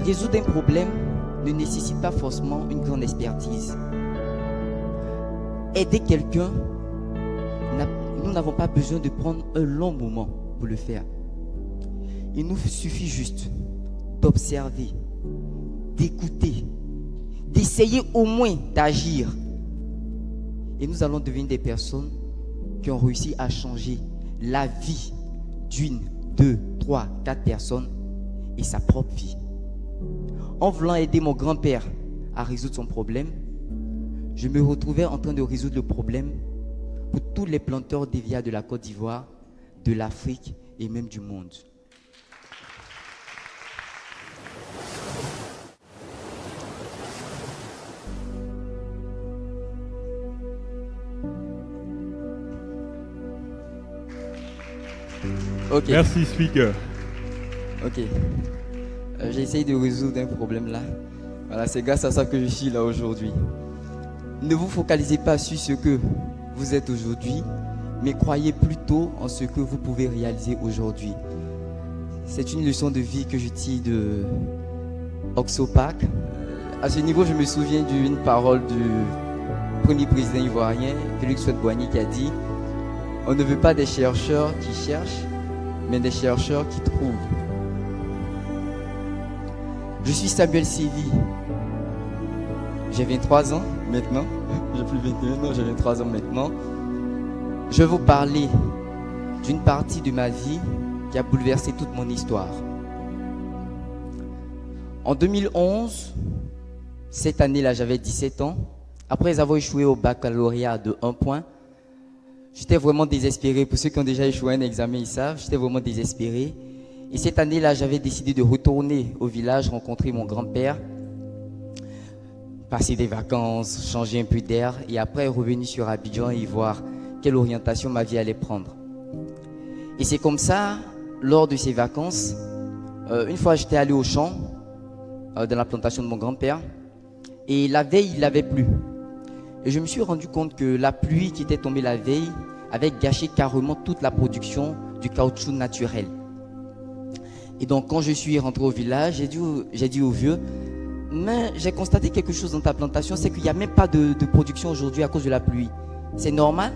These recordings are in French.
résoudre un problème ne nécessite pas forcément une grande expertise. Aider quelqu'un, nous n'avons pas besoin de prendre un long moment pour le faire. Il nous suffit juste d'observer, d'écouter, d'essayer au moins d'agir. Et nous allons devenir des personnes qui ont réussi à changer la vie d'une, deux, trois, quatre personnes et sa propre vie. En voulant aider mon grand-père à résoudre son problème, je me retrouvais en train de résoudre le problème pour tous les planteurs d'Évia de la Côte d'Ivoire, de l'Afrique et même du monde. Okay. Merci, speaker. Ok. J'ai essayé de résoudre un problème là. Voilà, c'est grâce à ça que je suis là aujourd'hui. Ne vous focalisez pas sur ce que vous êtes aujourd'hui, mais croyez plutôt en ce que vous pouvez réaliser aujourd'hui. C'est une leçon de vie que je tire de Oxopac. À ce niveau, je me souviens d'une parole du premier président ivoirien, Félix Houphouët-Boigny, qui a dit « On ne veut pas des chercheurs qui cherchent, mais des chercheurs qui trouvent. » Je suis Samuel Sévi. J'ai 23 ans maintenant. J'ai plus 21 ans, j'ai 23 ans maintenant. Je vais vous parler d'une partie de ma vie qui a bouleversé toute mon histoire. En 2011, cette année-là, j'avais 17 ans. Après avoir échoué au baccalauréat de 1 point, j'étais vraiment désespéré. Pour ceux qui ont déjà échoué un examen, ils savent, j'étais vraiment désespéré. Et cette année-là, j'avais décidé de retourner au village, rencontrer mon grand-père, passer des vacances, changer un peu d'air et après revenir sur Abidjan et voir quelle orientation ma vie allait prendre. Et c'est comme ça, lors de ces vacances, une fois j'étais allé au champ, dans la plantation de mon grand-père, et la veille, il avait plu. Et je me suis rendu compte que la pluie qui était tombée la veille avait gâché carrément toute la production du caoutchouc naturel. Et donc quand je suis rentré au village, j'ai dit au vieux, mais j'ai constaté quelque chose dans ta plantation, c'est qu'il n'y a même pas de production aujourd'hui à cause de la pluie. C'est normal?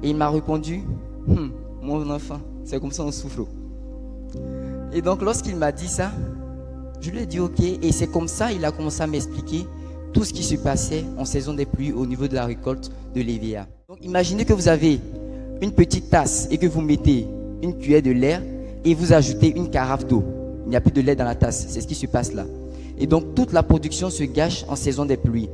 Et il m'a répondu, mon enfant, c'est comme ça on souffle. Et donc lorsqu'il m'a dit ça, je lui ai dit ok, et c'est comme ça il a commencé à m'expliquer tout ce qui se passait en saison des pluies au niveau de la récolte de l'Évia. Donc imaginez que vous avez une petite tasse et que vous mettez une cuillère de lait et vous ajoutez une carafe d'eau. Il n'y a plus de lait dans la tasse, c'est ce qui se passe là. Et donc toute la production se gâche en saison des pluies.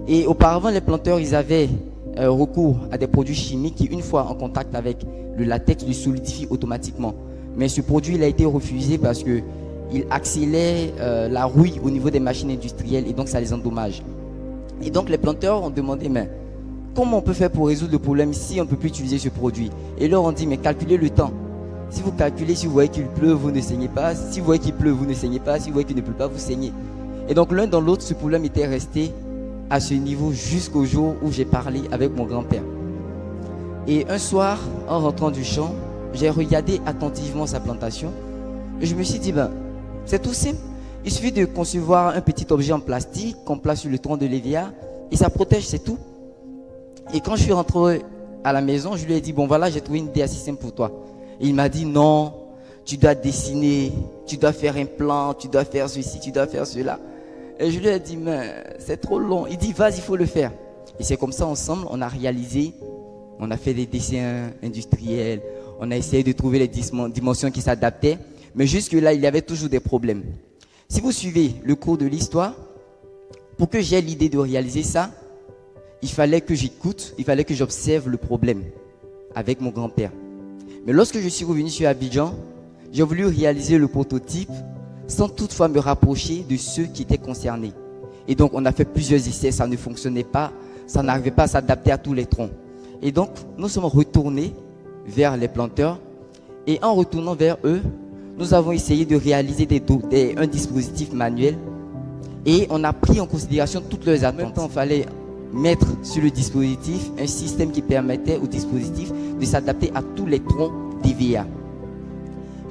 Et auparavant les planteurs ils avaient recours à des produits chimiques qui une fois en contact avec le latex le solidifient automatiquement. Mais ce produit il a été refusé parce que il accélère la rouille au niveau des machines industrielles et donc ça les endommage. Et donc les planteurs ont demandé mais comment on peut faire pour résoudre le problème si on ne peut plus utiliser ce produit? Et leur ont dit mais calculez le temps. Si vous calculez, si vous voyez qu'il pleut, vous ne saignez pas. Si vous voyez qu'il pleut, vous ne saignez pas. Si vous voyez qu'il ne pleut pas, vous saignez. Et donc l'un dans l'autre, ce problème était resté à ce niveau jusqu'au jour où j'ai parlé avec mon grand-père. Et un soir, en rentrant du champ, j'ai regardé attentivement sa plantation et je me suis dit, ben, c'est tout simple. Il suffit de concevoir un petit objet en plastique qu'on place sur le tronc de l'Évia et ça protège, c'est tout. Et quand je suis rentré à la maison, je lui ai dit, bon voilà, j'ai trouvé une idée assez simple pour toi. Et il m'a dit, non, tu dois dessiner, tu dois faire un plan, tu dois faire ceci, tu dois faire cela. Et je lui ai dit, mais c'est trop long. Il dit, vas-y, il faut le faire. Et c'est comme ça, ensemble, on a réalisé, on a fait des dessins industriels, on a essayé de trouver les dimensions qui s'adaptaient. Mais jusque-là, il y avait toujours des problèmes. Si vous suivez le cours de l'histoire, pour que j'aie l'idée de réaliser ça, il fallait que j'écoute, il fallait que j'observe le problème avec mon grand-père. Mais lorsque je suis revenu sur Abidjan, j'ai voulu réaliser le prototype sans toutefois me rapprocher de ceux qui étaient concernés. Et donc, on a fait plusieurs essais, ça ne fonctionnait pas, ça n'arrivait pas à s'adapter à tous les troncs. Et donc, nous sommes retournés vers les planteurs et en retournant vers eux, nous avons essayé de réaliser un dispositif manuel et on a pris en considération toutes leurs attentes. En même temps, il fallait mettre sur le dispositif un système qui permettait au dispositif de s'adapter à tous les troncs d'EVA.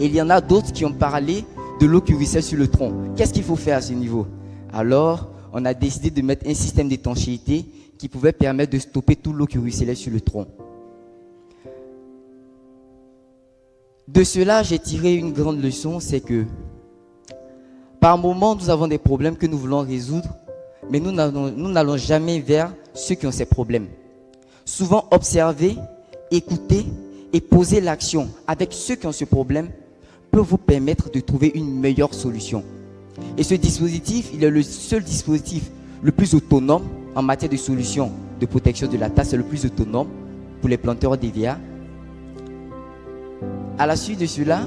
Et il y en a d'autres qui ont parlé de l'eau qui ruisselle sur le tronc. Qu'est-ce qu'il faut faire à ce niveau? Alors, on a décidé de mettre un système d'étanchéité qui pouvait permettre de stopper toute l'eau qui ruisselait sur le tronc. De cela, j'ai tiré une grande leçon, c'est que par moments, nous avons des problèmes que nous voulons résoudre, mais nous n'allons jamais vers ceux qui ont ces problèmes. Souvent, observer, écouter et poser l'action avec ceux qui ont ce problème peut vous permettre de trouver une meilleure solution. Et ce dispositif, il est le seul dispositif le plus autonome en matière de solution de protection de la tasse, c'est le plus autonome pour les planteurs d'EVA. À la suite de cela,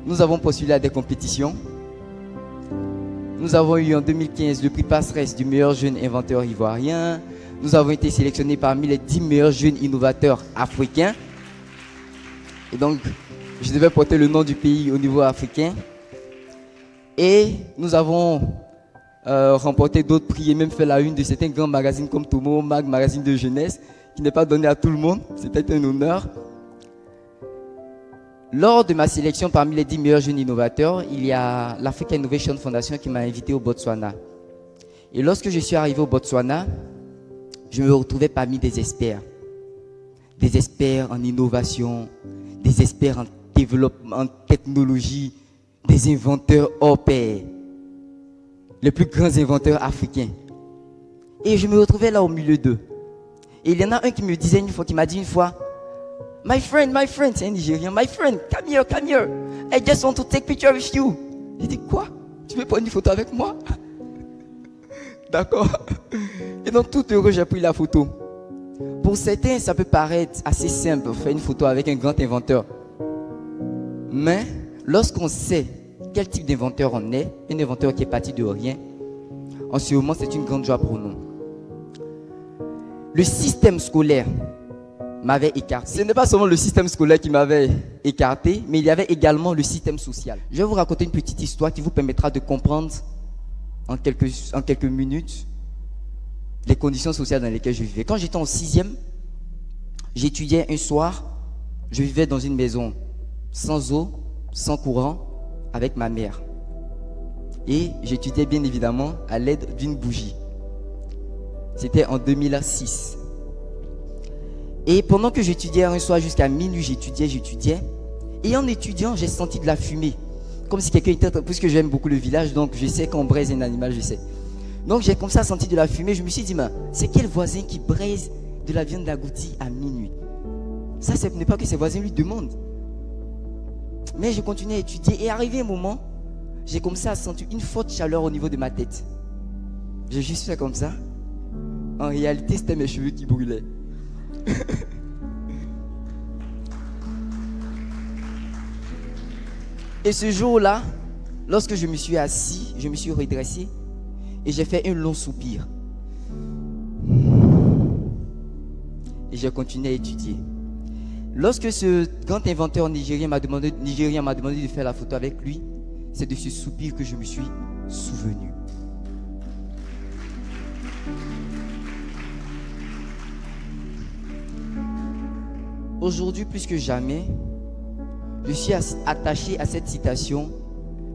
nous avons postulé à des compétitions. Nous avons eu en 2015 le prix Passeresse du meilleur jeune inventeur ivoirien. Nous avons été sélectionnés parmi les 10 meilleurs jeunes innovateurs africains. Et donc, je devais porter le nom du pays au niveau africain. Et nous avons remporté d'autres prix et même fait la une de certains grands magazines comme Tomo, Mag, magazine de jeunesse, qui n'est pas donné à tout le monde. C'était un honneur. Lors de ma sélection parmi les 10 meilleurs jeunes innovateurs, il y a l'Africa Innovation Foundation qui m'a invité au Botswana. Et lorsque je suis arrivé au Botswana, je me retrouvais parmi des experts en innovation, des experts en développement, en technologie, des inventeurs hors pair, les plus grands inventeurs africains. Et je me retrouvais là au milieu d'eux. Et il y en a un qui me disait une fois, qui m'a dit une fois, My friend, c'est un Nigérien, my friend, come here, I just want to take picture with you. J'ai dit, quoi? Tu veux prendre une photo avec moi? D'accord. Et donc tout heureux, j'ai pris la photo. Pour certains, ça peut paraître assez simple, faire une photo avec un grand inventeur. Mais lorsqu'on sait quel type d'inventeur on est, un inventeur qui est parti de rien, en ce moment, c'est une grande joie pour nous. Le système scolaire m'avait écarté. Ce n'est pas seulement le système scolaire qui m'avait écarté, mais il y avait également le système social. Je vais vous raconter une petite histoire qui vous permettra de comprendre en quelques minutes les conditions sociales dans lesquelles je vivais. Quand j'étais en 6e, j'étudiais un soir, je vivais dans une maison sans eau, sans courant, avec ma mère. Et j'étudiais bien évidemment à l'aide d'une bougie. C'était en 2006. Et pendant que j'étudiais un soir jusqu'à minuit, j'étudiais. Et en étudiant, j'ai senti de la fumée. Comme si quelqu'un était... Puisque j'aime beaucoup le village, donc je sais qu'on braise un animal, je sais. Donc j'ai comme ça senti de la fumée. Je me suis dit, c'est quel voisin qui braise de la viande d'agouti à minuit? Ça, ce n'est pas que ses voisins lui demandent. Mais je continuais à étudier. Et arrivé un moment, j'ai comme ça senti une forte chaleur au niveau de ma tête. J'ai juste fait comme ça. En réalité, c'était mes cheveux qui brûlaient. Et ce jour-là, lorsque je me suis assis, je me suis redressé et j'ai fait un long soupir. Et j'ai continué à étudier. Lorsque ce grand inventeur nigérien m'a demandé de faire la photo avec lui, c'est de ce soupir que je me suis souvenu. Aujourd'hui, plus que jamais, je suis attaché à cette citation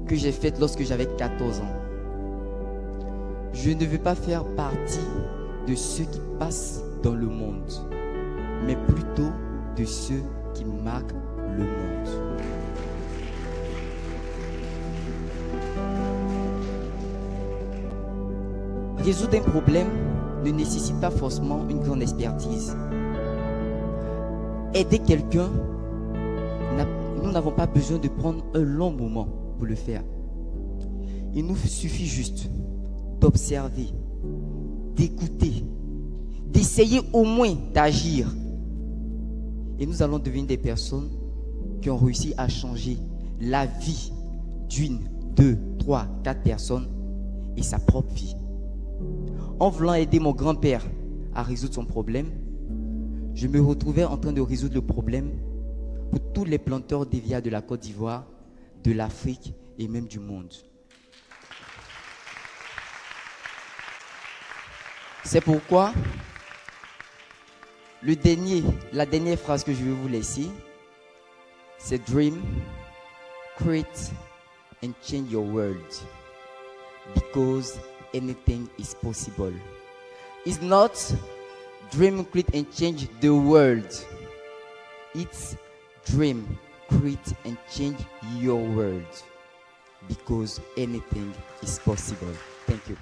que j'ai faite lorsque j'avais 14 ans. Je ne veux pas faire partie de ceux qui passent dans le monde, mais plutôt de ceux qui marquent le monde. Résoudre un problème ne nécessite pas forcément une grande expertise. Aider quelqu'un, nous n'avons pas besoin de prendre un long moment pour le faire. Il nous suffit juste d'observer, d'écouter, d'essayer au moins d'agir. Et nous allons devenir des personnes qui ont réussi à changer la vie d'une, 2, 3, 4 personnes et sa propre vie. En voulant aider mon grand-père à résoudre son problème, je me retrouvais en train de résoudre le problème pour tous les planteurs d'EVA de la Côte d'Ivoire, de l'Afrique et même du monde. C'est pourquoi la dernière phrase que je vais vous laisser, c'est Dream, create and change your world because anything is possible. It's not dream, create and change the world. It's dream, create and change your world because anything is possible. Thank you.